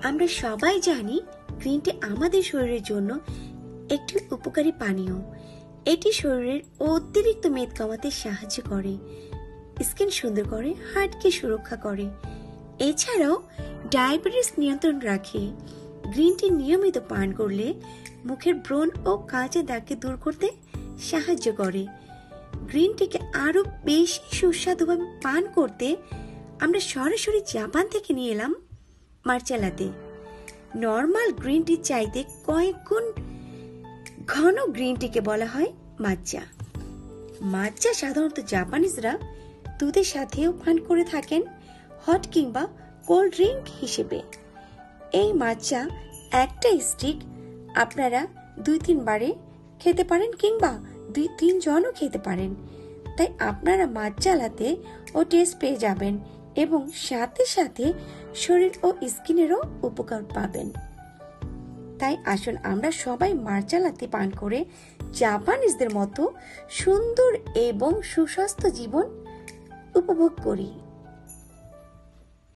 আমরা সবাই জানি গ্রিন টি আমাদের শরীরের জন্য একটি উপকারী পানীয়। এটি শরীরের অতিরিক্ত মেদ কমাতে সাহায্য করে, স্কিন সুন্দর করে, হার্টকে সুরক্ষা করে। এছাড়াও ডায়াবেটিস নিয়ন্ত্রণ রাখে। গ্রিন টি নিয়মিত পান করলে মুখের ব্রণ ও কাঁচা দাগকে দূর করতে সাহায্য করে। গ্রিন টিকে আরো বেশি সুস্বাদুভাবে পান করতে আমরা সরাসরি জাপান থেকে নিয়ে এলাম মার্চা লাতে। নর্মাল গ্রিন টি চাইতে কয়েক গুণ ঘন গ্রিন টিকে বলা হয় মাচ্চা। মাচ্চা সাধারণত জাপানিজরা দুধের সাথেও পান করে থাকেন, হট কিংবা কোল্ড ড্রিঙ্ক হিসেবে। এই মাচ্চা একটা স্টিক আপনারা 2-3 বারে খেতে পারেন কিংবা 2-3 জনও খেতে পারেন। তাই আপনারা মাচ্চা লাতে ও টেস্ট পেয়ে যাবেন এবং সাথে সাথে শরীর ও স্কিনেরও উপকার পাবেন। তাই আসুন আমরা সবাই মার্চা লাতে পান করে জাপানিজদের মতো সুন্দর এবং সুস্বাস্থ্য জীবন উপভোগ করি।